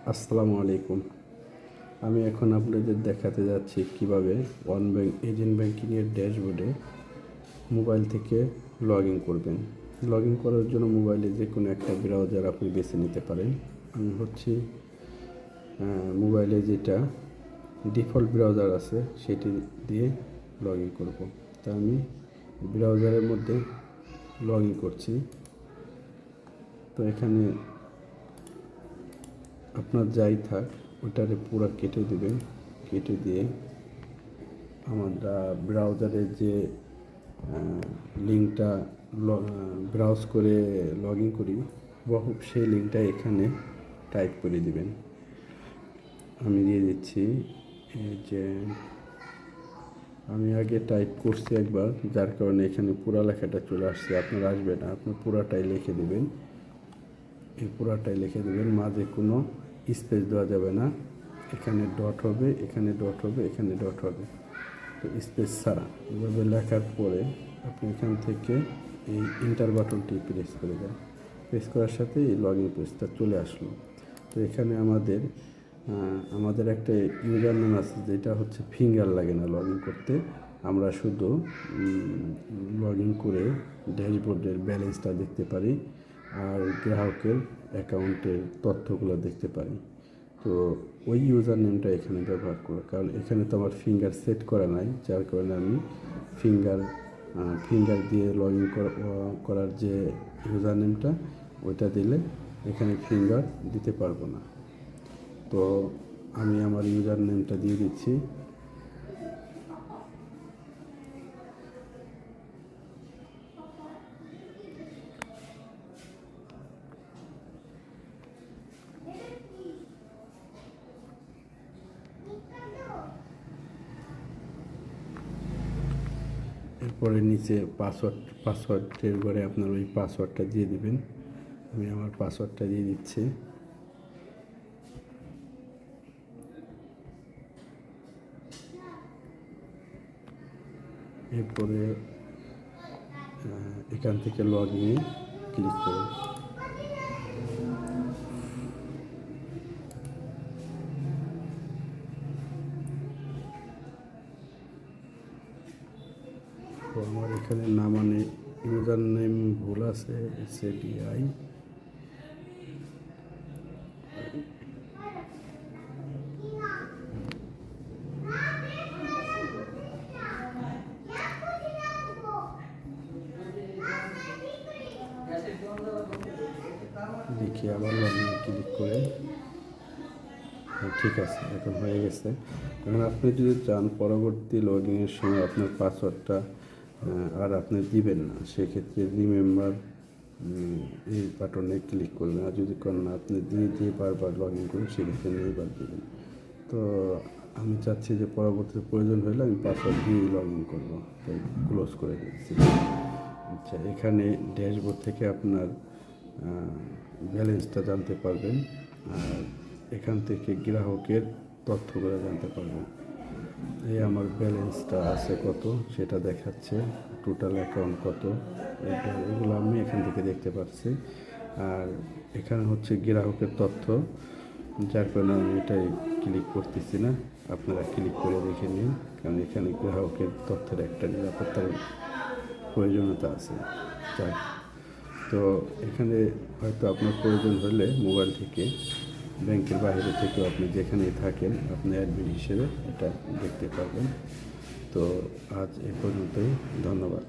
আসসালামু আলাইকুম। আমি এখন আপনাদের দেখাতে যাচ্ছি কিভাবে এজেন্ট ব্যাংকিংয়ের ড্যাশবোর্ডে মোবাইল থেকে লগ ইন করবেন। লগ ইন করার জন্য মোবাইলে যে কোনো একটা ব্রাউজার আপনি বেছে নিতে পারেন। আমি মোবাইলে যেটা ডিফল্ট ব্রাউজার আছে সেটি দিয়ে লগ ইন করবো। তা আমি ব্রাউজারের মধ্যে লগ ইন করছি। তো এখানে আপনার যাই থাক ওটারে পুরো কেটে দেবেন। কেটে দিয়ে আমরা ব্রাউজারের যে লিঙ্কটা ব্রাউজ করে লগ ইন করি সেই লিঙ্কটা এখানে টাইপ করে দিবেন। আমি দিয়ে দিচ্ছি। এই যে আমি আগে টাইপ করছি একবার, যার কারণে এখানে পুরা লেখাটা চলে আসছে। আপনার আসবে না, আপনি পুরাটাই লিখে দেবেন। এই পুরাটাই লিখে দেবেন, মাঝে কোনো স্পেস দেওয়া যাবে না। এখানে ডট হবে, এখানে ডট হবে, এখানে ডট হবে, তো স্পেস ছাড়া। এভাবে লেখার পরে আপনি এখান থেকে এই ইন্টার বাটনটি প্রেস করে দেন। প্রেস করার সাথে এই লগ ইন পেজটা চলে আসলো। তো এখানে আমাদের একটা ইউজার নেম আছে, যেটা হচ্ছে ফিঙ্গার লাগে না লগ ইন করতে। আমরা শুধু লগ ইন করে ড্যাশবোর্ডের ব্যালেন্সটা দেখতে পারি আর গ্রাহকের অ্যাকাউন্টের তথ্যগুলো দেখতে পারি। তো ওই ইউজার নেমটা এখানে ব্যবহার করো, কারণ এখানে তো আমার ফিঙ্গার সেট করা নাই, যার কারণে আমি ফিঙ্গার দিয়ে লগ ইন করার যে ইউজার নেমটা ওইটা দিলে এখানে ফিঙ্গার দিতে পারবো না। তো আমি আমার ইউজার নেমটা দিয়ে দিচ্ছি। এরপরে নিচে পাসওয়ার্ডের ঘরে আপনার ওই পাসওয়ার্ডটা দিয়ে দিবেন। আমি আমার পাসওয়ার্ডটা দিয়ে দিচ্ছি। এরপরে এখান থেকে লগ ইনে ক্লিক করুন। তো আমার এখানে ইউজার নেম ভুল আছে, SADI। দেখি আবার লগ ইন ক্লিক করে, ঠিক আছে, এখন হয়ে গেছে। এখন আপনি যদি চান পরবর্তী লগ ইনের সময় আপনার পাসওয়ার্ডটা আর আপনি দিবেন না, সেক্ষেত্রে রিমেম্বার এই বাটনে ক্লিক করবেন। আর যদি করেন না, আপনি দিয়ে বারবার লগ ইন করুন, সেক্ষেত্রে নেইবার দেবেন। তো আমি চাচ্ছি যে পরবর্তীতে প্রয়োজন হলে আমি পাসওয়ার্ড দিয়ে লগ ইন করবো, তাই ক্লোজ করে দিচ্ছি। আচ্ছা, এখানে ড্যাশবোর্ড থেকে আপনার ব্যালেন্সটা জানতে পারবেন আর এখান থেকে গ্রাহকের তথ্যগুলো জানতে পারবেন। এই আমার ব্যালেন্সটা আছে কত সেটা দেখাচ্ছে, টোটাল অ্যাকাউন্ট কত, এগুলো আমি এখান থেকে দেখতে পাচ্ছি। আর এখানে হচ্ছে গ্রাহকের তথ্য, যার কারণে আমি এটাই ক্লিক করতেছি না। আপনারা ক্লিক করে দেখে নিন, কারণ এখানে গ্রাহকের তথ্যের একটা নিরাপত্তার প্রয়োজনীয়তা আছে। তো এখানে হয়তো আপনার প্রয়োজন হলে মোবাইল থেকে, ব্যাংকের বাইরে থেকেও আপনি যেখানেই থাকেন আপনি অ্যাডমিন হিসেবে এটা দেখতে পারবেন। তো আজ এ পর্যন্তই, ধন্যবাদ।